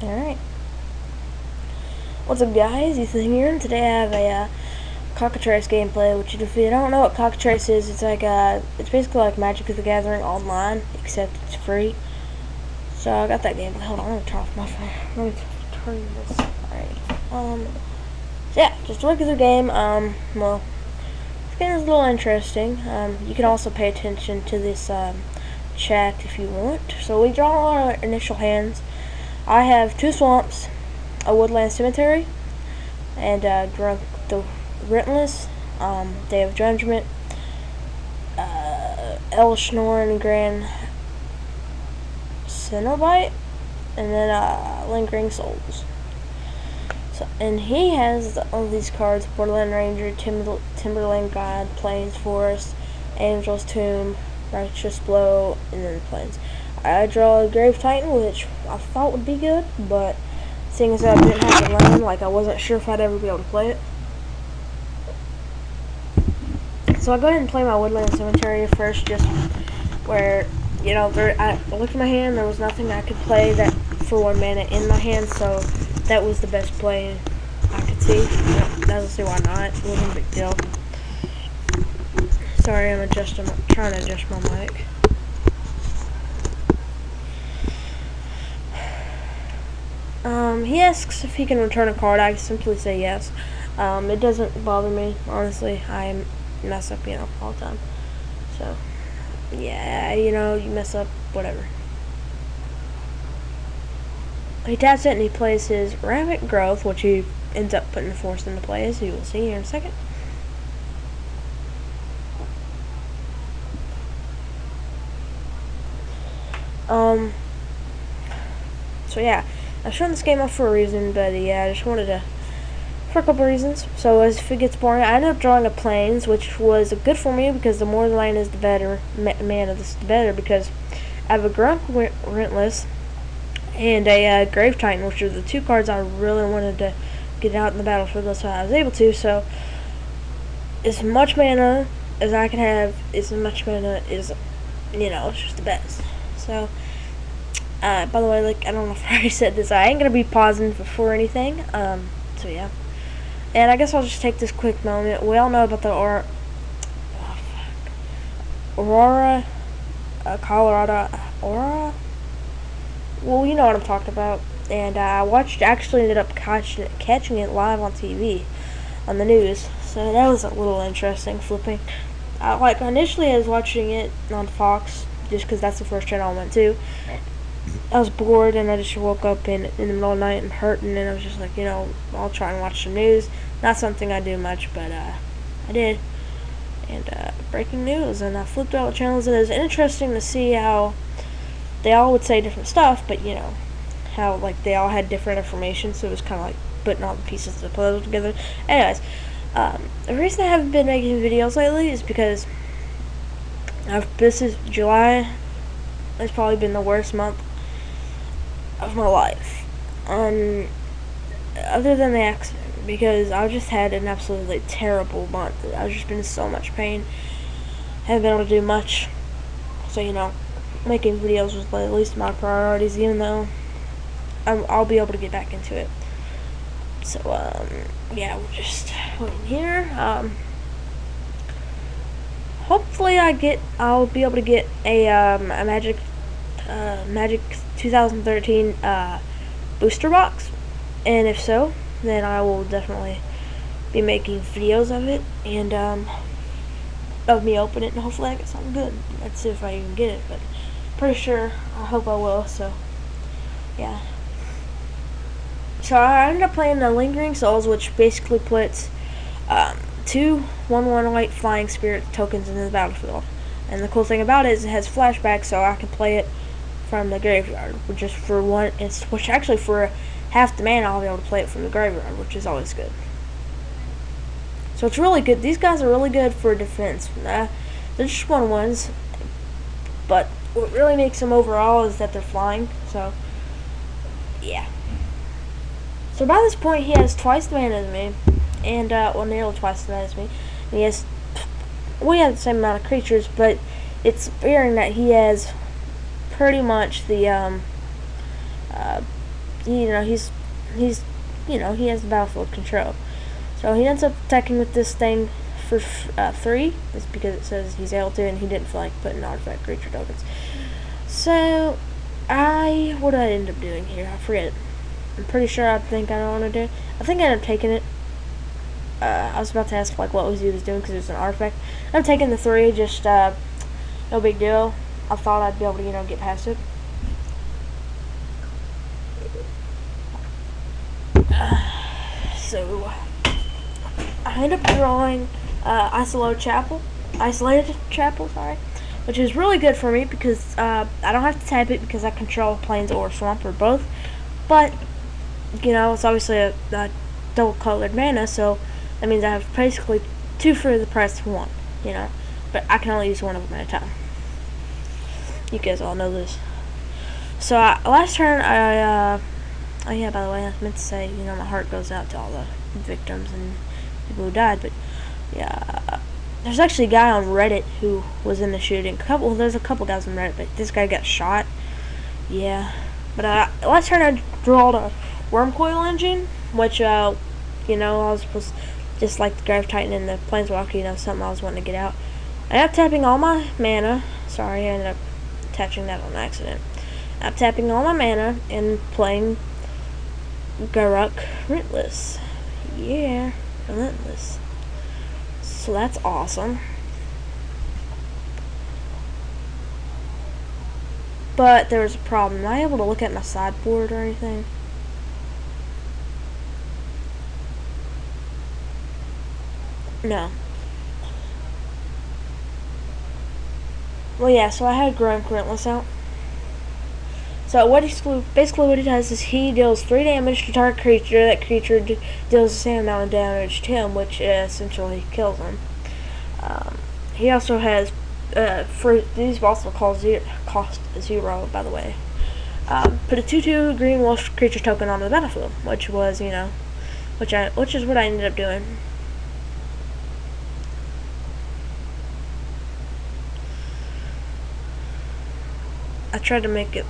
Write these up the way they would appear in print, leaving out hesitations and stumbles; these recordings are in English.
Alright. What's up, guys? Ethan here, and today I have a Cockatrice gameplay, which if you don't know what Cockatrice is, it's like it's basically like Magic of the Gathering online, except it's free. So I got that gameplay. Hold on, I'm gonna turn off my phone. Let me turn this. Alright. So yeah, just a regular game. Well, this game is a little interesting. You can also pay attention to this chat if you want. So we draw our initial hands. I have 2 swamps, a woodland cemetery, and Drunk the Rentless, Day of Judgment, Elshnorn Grand Cenobite, and then Lingering Souls. So, and he has all these cards: Borderland Ranger, Timberland God, Plains Forest, Angel's Tomb, Righteous Blow, and then the Plains. I draw a Grave Titan, which I thought would be good, but seeing as I didn't have the land, like I wasn't sure if I'd ever be able to play it. So I'll go ahead and play my Woodland Cemetery first, just where, you know, I looked at my hand, there was nothing I could play that for 1 mana in my hand, so that was the best play I could see. Doesn't see why not. It wasn't a big deal. Sorry, I'm trying to adjust my mic. He asks if he can return a card. I simply say yes. It doesn't bother me, honestly. I mess up, all the time. So, yeah, you mess up, whatever. He taps it and he plays his Rabbit Growth, which he ends up putting the force into play, as you will see here in a second. So yeah, I've shown this game off for a reason, but yeah, I just wanted to, for a couple reasons. So as if it gets boring, I ended up drawing a Plains, which was good for me because the more the land is, the better. Mana, this is the better, because I have a Grunk Rentless and a Grave Titan, which are the 2 cards I really wanted to get out in the battlefield. That's why I was able to. So as much mana as I can have, as much mana is, it's just the best. So. By the way, I don't know if I already said this, I ain't gonna be pausing for anything, so yeah. And I guess I'll just take this quick moment. We all know about the Aurora, Colorado, Aurora? Well, you know what I'm talking about. And I actually ended up catching it live on TV, on the news, so that was a little interesting, flipping. Initially I was watching it on Fox, just because that's the first channel I went to. I was bored and I just woke up in the middle of the night and hurting, and I was just like, I'll try and watch some news. Not something I do much, but I did. And breaking news, and I flipped all the channels, and it was interesting to see how they all would say different stuff, but how they all had different information, so it was kind of like putting all the pieces of the puzzle together. Anyways, the reason I haven't been making videos lately is because this is July. It's probably been the worst month of my life, other than the accident, because I've just had an absolutely terrible month. I've just been in so much pain, haven't been able to do much, so making videos was at least my priorities, even though I'll be able to get back into it. So yeah, we're just waiting here. Hopefully I'll be able to get a Magic 2013 booster box, and if so, then I will definitely be making videos of it, and of me open it, and hopefully I get something good. Let's see if I even get it, but pretty sure, I hope I will. So yeah, so I ended up playing the Lingering Souls, which basically puts 2 1/1 white flying spirit tokens into the battlefield. And the cool thing about it is it has flashback, so I can play it from the graveyard, which is which actually for half the mana I'll be able to play it from the graveyard, which is always good. So it's really good. These guys are really good for defense. They're just 1/1s, but what really makes them overall is that they're flying. So yeah. So by this point he has twice the mana as me, and well, nearly twice the mana as me. And we have the same amount of creatures, but it's appearing that he has pretty much the he's he has the battlefield control. So he ends up attacking with this thing for 3. It's because it says he's able to, and he didn't feel like putting artifact creature tokens. So what did I end up doing here? I forget. I'm pretty sure I think I don't want to do it. I think I ended up taking it. I was about to ask like what he was doing because it was an artifact. I'm taking the 3, just no big deal. I thought I'd be able to get past it. So I ended up drawing isolated chapel, sorry, which is really good for me because I don't have to tap it because I control plains or swamp or both. But it's obviously a double colored mana, so that means I have basically 2 for the price of 1. But I can only use 1 of them at a time. You guys all know this. So last turn oh yeah, by the way, I meant to say, my heart goes out to all the victims and people who died, but yeah, there's actually a guy on Reddit who was in the shooting. There's a couple guys on Reddit, but this guy got shot. Yeah, but last turn I drawed a Worm Coil Engine, which I was supposed to, just like the Grave Titan and the Planeswalker, something I was wanting to get out. I ended up tapping all my mana. Sorry, I ended up attaching that on accident. I'm tapping all my mana and playing Garruk Relentless. Yeah, Relentless. So that's awesome. But there was a problem. Am I able to look at my sideboard or anything? No. Well, yeah, so I had Garruk Relentless out. So basically what he does is he deals 3 damage to target creature. That creature deals the same amount of damage to him, which essentially kills him. He also has these also cost 0, by the way. Put a 2/2 green wolf creature token onto the battlefield, which was which is what I ended up doing. I tried to make it,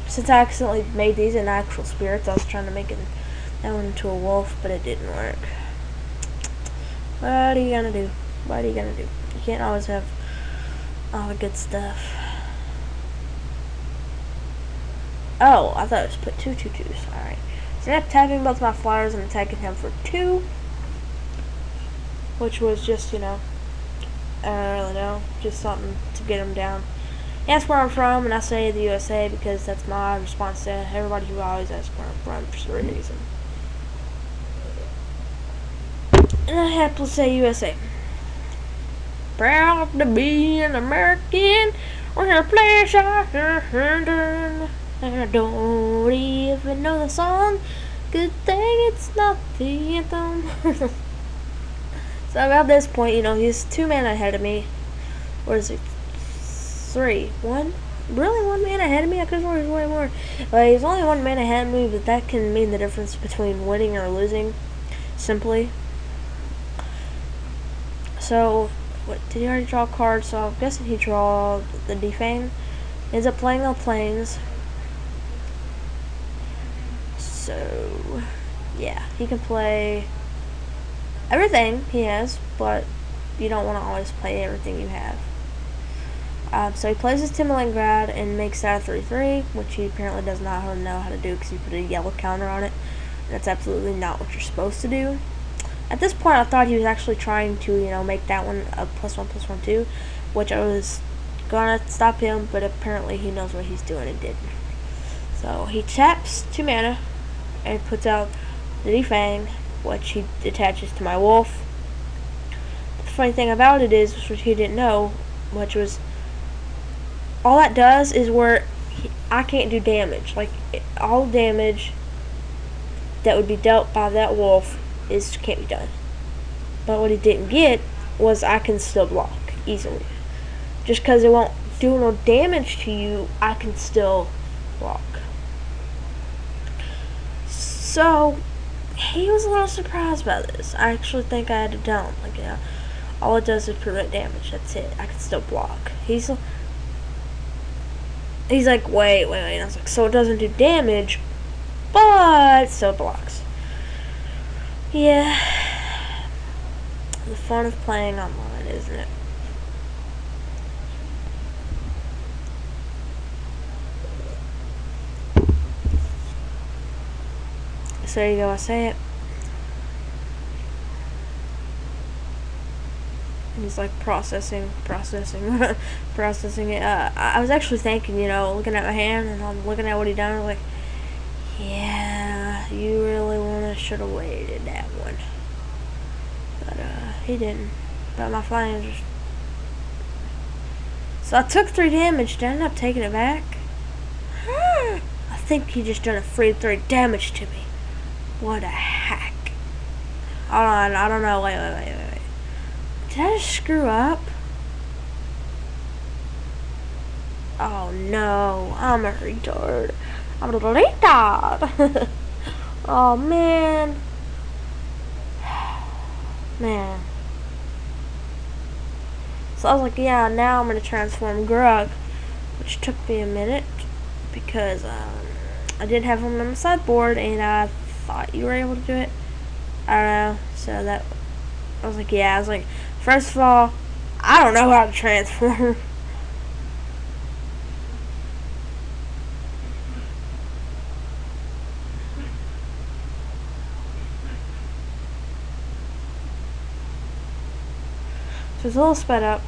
since I accidentally made these into actual spirits, I was trying to make that one into a wolf, but it didn't work. What are you gonna do? What are you gonna do? You can't always have all the good stuff. Oh, I thought it was put 2/2/2s. Alright. So I'm tapping both my flyers and attacking him for 2. Which was just, I don't really know, just something to get him down. Ask where I'm from, and I say the USA because that's my response to everybody who always asks where I'm from for some reason. And I have to say USA. Proud to be an American, we're a place I and I don't even know the song. Good thing it's not the anthem. So about this point, he's 2 mana ahead of me. What is it? 3. 1? Really 1 mana ahead of me? I could have way more. He's only 1 mana ahead of me, but that can mean the difference between winning or losing. Simply. So, what did he already draw a card? So I'm guessing he drew the Defang. Ends up playing on planes. So, yeah, he can play everything he has, but you don't want to always play everything you have. So he plays his Timberland and makes that a 3/3, which he apparently does not know how to do because he put a yellow counter on it. And that's absolutely not what you're supposed to do. At this point, I thought he was actually trying to, make that one a +1/+1/2, which I was gonna stop him, but apparently he knows what he's doing and didn't. So he taps 2 mana and puts out the Defang, which he attaches to my wolf. The funny thing about it is, which he didn't know, which was all that does is where I can't do damage. Like, all damage that would be dealt by that wolf can't be done. But what he didn't get was I can still block easily. Just because it won't do no damage to you, I can still block. So he was a little surprised by this. I actually think I had it down. Like, all it does is prevent damage. That's it. I can still block. He's like, wait. And I was like, so it doesn't do damage, but still blocks. Yeah, the fun of playing online, isn't it? So there you go, I say it. He's like processing it. I was actually thinking, you know, looking at my hand and I'm looking at what he done. I was like, yeah, you really should have waited that one. But he didn't. But my flying just. So I took 3 damage. Did I end up taking it back? I think he just done a free 3 damage to me. What a hack. Hold on, I don't know. Wait. Did I just screw up? Oh no, I'm a retard. I'm a retard. Oh man. Man. So I was like, yeah, now I'm gonna transform Grug, which took me a minute because I did have him on the sideboard and I thought you were able to do it. I don't know. So that I was like, yeah. I was like, first of all, I don't know how to transform. So it's a little sped up.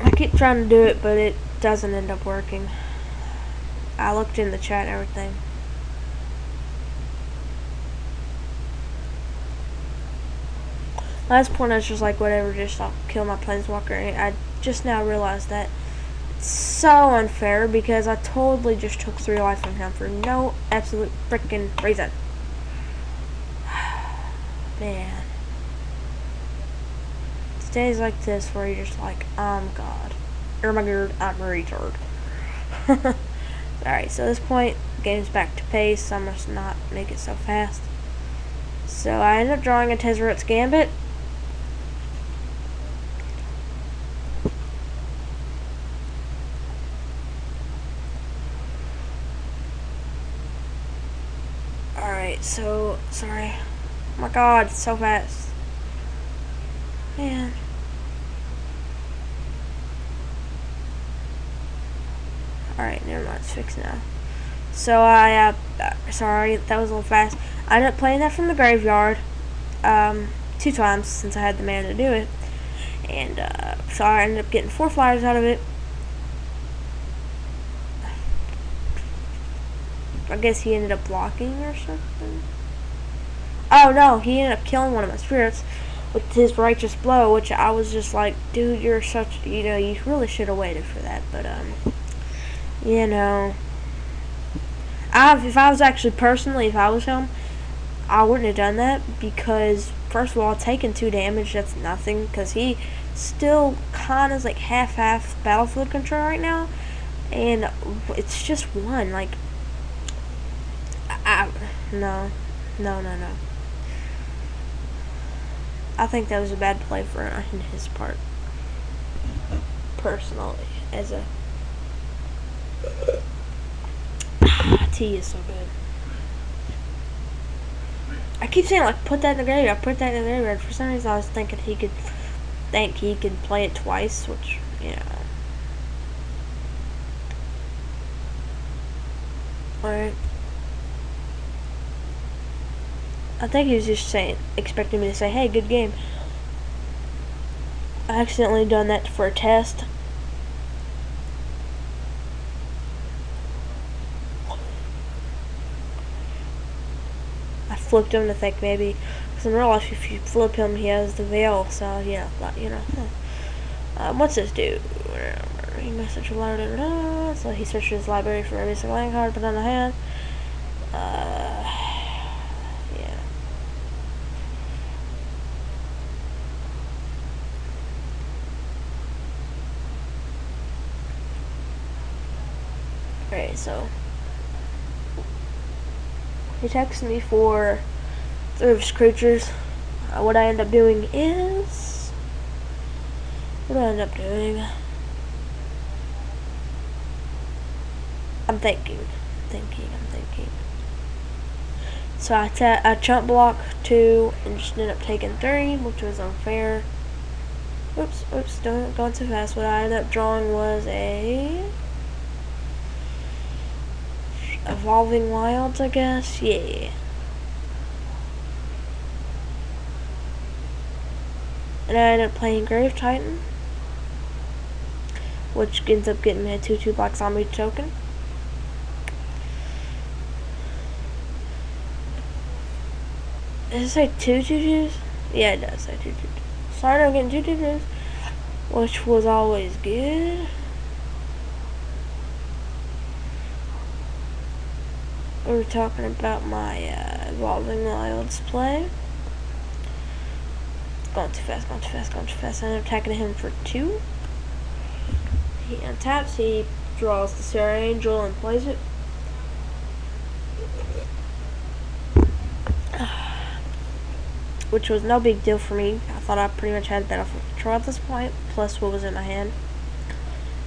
I keep trying to do it, but it doesn't end up working. I looked in the chat and everything. Last point, I was just like, whatever, just I'll kill my planeswalker. And I just now realized that it's so unfair because I totally just took 3 life from him for no absolute freaking reason. Man. It's days like this where you're just like, I'm God. Oh my God, I'm a retard. Alright, so at this point, game's back to pace, so I must not make it so fast. So I ended up drawing a Tezzerot's Gambit. Alright, so, sorry. Oh my God, it's so fast. Man. Alright, never mind, it's fixed now. So sorry, that was a little fast. I ended up playing that from the graveyard, 2 times since I had the mana to do it. And, so I ended up getting 4 flyers out of it. I guess he ended up blocking or something. Oh no, he ended up killing one of my spirits with his righteous blow, which I was just like, dude, you're such, you know, you really should have waited for that, but, you know, if I was actually personally, if I was him, I wouldn't have done that because, first of all, taking 2 damage, that's nothing, because he still kind of is like half battlefield control right now, and it's just 1, like, no. I think that was a bad play for his part, personally, as a tea is so good. I keep saying like put that in the graveyard, For some reason I was thinking he could play it twice, which, you know. Alright. I think he was just expecting me to say, hey, good game. I accidentally done that for a test. I flipped him to think maybe, because in real life if you flip him he has the veil, so yeah, you know. What's this do? He message a library, so he searches his library for every single land card, put on the hand. Yeah. Alright, so he texted me for 3 of his creatures. What I end up doing is, I'm thinking. So I chump block 2 and just ended up taking 3, which was unfair. Oops, going too fast. What I ended up drawing was a Evolving Wilds, I guess. Yeah. And I ended up playing Grave Titan, which ends up getting me a 2/2 Black Zombie token. Does it say 2 2/2s? Yeah, it does say 2 2/2s. So I ended up getting 2 2/2s, which was always good. We were talking about my Evolving Wilds play. Going too fast. I ended up attacking him for 2. He untaps, he draws the Sarah Angel and plays it. Which was no big deal for me. I thought I pretty much had Battlefield control at this point, plus what was in my hand.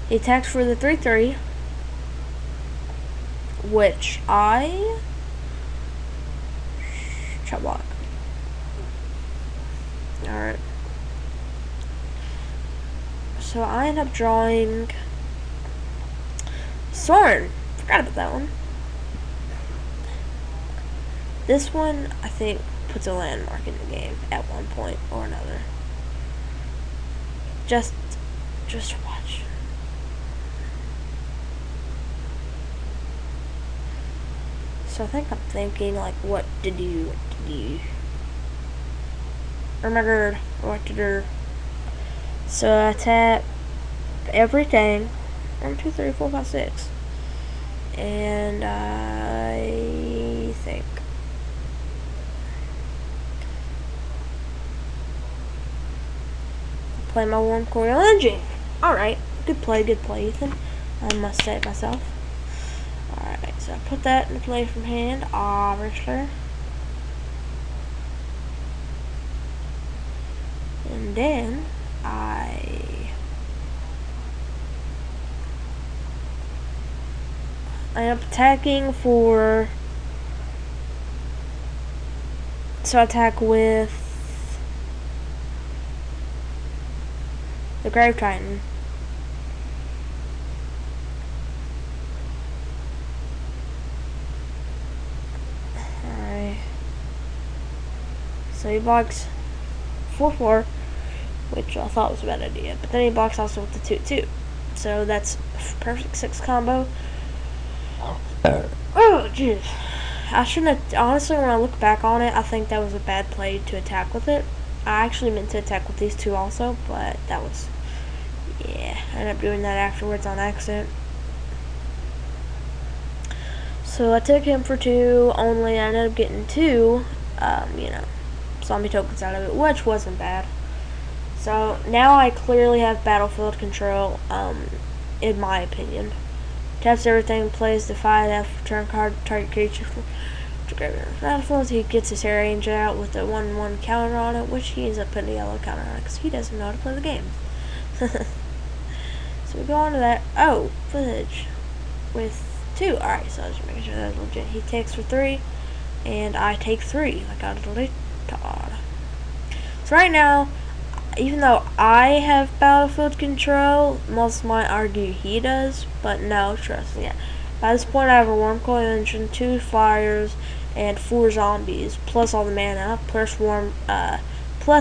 He attacks for the 3/3, which I chop block. Alright. So I end up drawing Soren. Forgot about that one. This one, I think, puts a landmark in the game at one point or another. Just watch. So I think I'm thinking, like, what to do. Remembered what to do. So I tap everything. 1, 2, 3, 4, 5, 6. And I think play my Warm Coil Engine. Alright, good play, Ethan. I must say it myself. Alright, so I put that into play from hand, obviously. And then I end up attacking for, so I attack with the Grave Titan. Alright. So he blocks 4/4, which I thought was a bad idea. But then he blocks also with the 2/2. So that's a perfect 6 combo. Oh, jeez. I shouldn't have, honestly, when I look back on it, I think that was a bad play to attack with it. I actually meant to attack with these 2 also, but that was, yeah, I ended up doing that afterwards on accident. So I took him for 2, only I ended up getting 2, zombie tokens out of it, which wasn't bad. So now I clearly have battlefield control, in my opinion. Taps everything, plays the 5F turn card, target creature to graveyard battlefield. He gets his Sarah Angel out with a 1/1 counter on it, which he ends up putting a yellow counter on it because he doesn't know how to play the game. So we go on to that. Oh, footage with 2. Alright, so I was just making sure that was legit. He takes for 3, and I take 3, like I was retard. So right now, even though I have battlefield control, most might argue he does, but no, trust me. By this point, I have a Warm Coil Engine, 2 flyers, and 4 zombies, plus all the mana, plus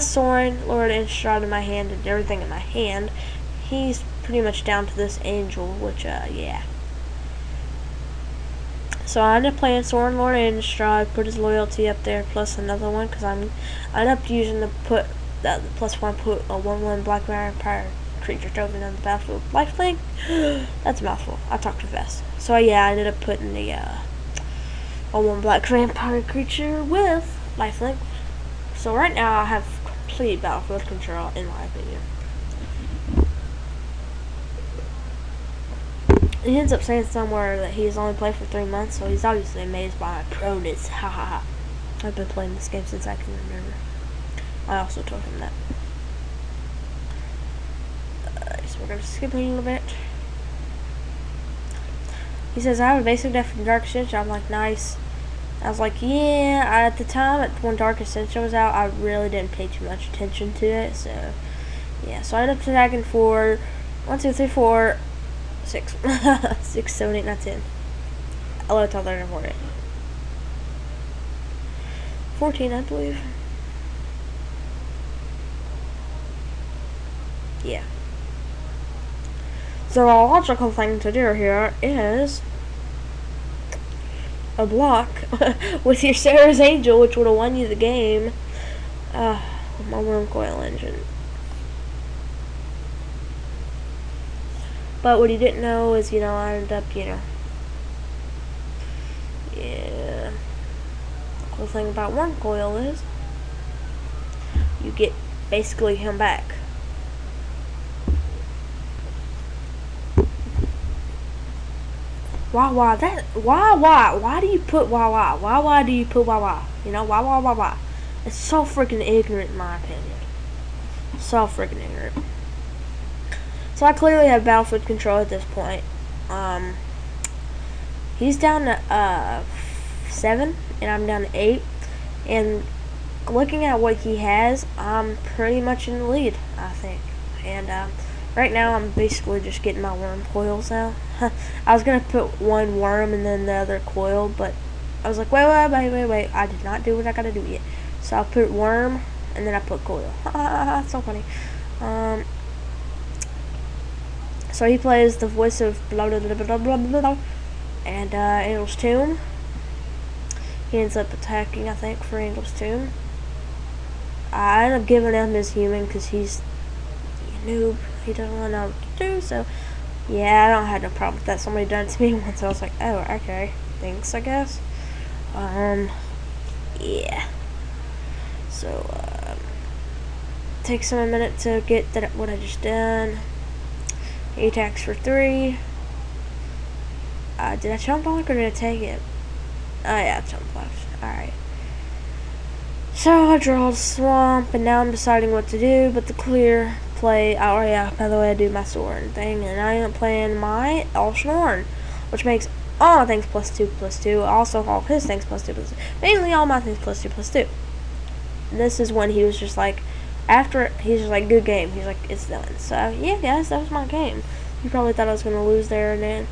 Soren, Lord Instrad in my hand, and everything in my hand. He's pretty much down to this Angel, which, yeah. So I ended up playing Soren, Lord Instrad, put his loyalty up there, plus another one, because I ended up using the +1 put a 1/1 Black Vampire creature token on the battlefield. Lifelink? That's a mouthful. I talked too fast. So yeah, I ended up putting the 1/1 Black Vampire creature with lifelink. So right now I have complete battlefield control, in my opinion. He ends up saying somewhere that he's only played for 3 months, so he's obviously amazed by my proness. Ha ha ha. I've been playing this game since I can remember. I also told him that. So we're going to skip a little bit. He says, I have a basic deck from Dark Ascension. I'm like, nice. I was like, yeah, at the time, when Dark Ascension was out, I really didn't pay too much attention to it, so, yeah. So I ended up attacking for 1, 2, 3, 4, 6. 6, 7, 8, 9, 10. 11, 12, 13, 14. 14, I believe. Yeah. So the logical thing to do here is a block with your Sarah's Angel, which would have won you the game. My Worm Coil Engine. But what he didn't know is, I ended up, yeah. The cool thing about Worm Coil is you get basically him back. Why do you put why do you put why? Why? It's so freaking ignorant in my opinion. So freaking ignorant. So I clearly have battlefield control at this point. He's down to 7 and I'm down to 8, and looking at what he has, I'm pretty much in the lead, I think. And right now I'm basically just getting my worm coils out. I was gonna put one worm and then the other coil, but I was like, wait, I did not do what I gotta do yet. So I put worm and then I put coil. That's so funny. So he plays the voice of blah blah blah blah blah blah, blah and Angel's Tomb. He ends up attacking, I think, for Angel's Tomb. I end up giving him his human because he's a noob. He doesn't really know what to do, so yeah, I don't have no problem with that. Somebody done it to me once. I was like, oh, okay, thanks, I guess. Yeah. So takes him a minute to get that what I just done. He attacks for 3. Did I chump block or did I take it? Oh yeah, chump block. Alright. So I draw the swamp, and now I'm deciding what to do, but the clear play, oh yeah, by the way, I do my sword thing, and I am playing my Elshnorn, which makes all my things +2/+2, also all his things +2/+2, mainly all my things +2/+2. And this is when he was just like, after, he's just like, good game, he's like, it's done. So yeah guys, that was my game. You probably thought I was going to lose there, and then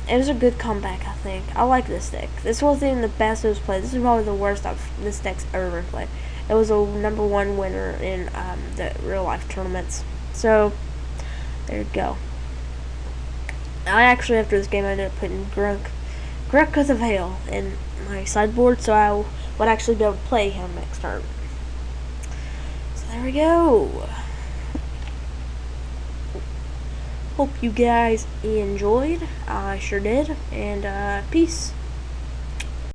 it was a good comeback, I think. I like this deck. This wasn't even the best it was played. This is probably the worst this deck's ever been played. It was a #1 winner in the real life tournaments. So, there you go. I actually, after this game, I ended up putting Grunk of the Veil in my sideboard, so I would actually be able to play him next turn. So, there we go. Hope you guys enjoyed. I sure did. And peace.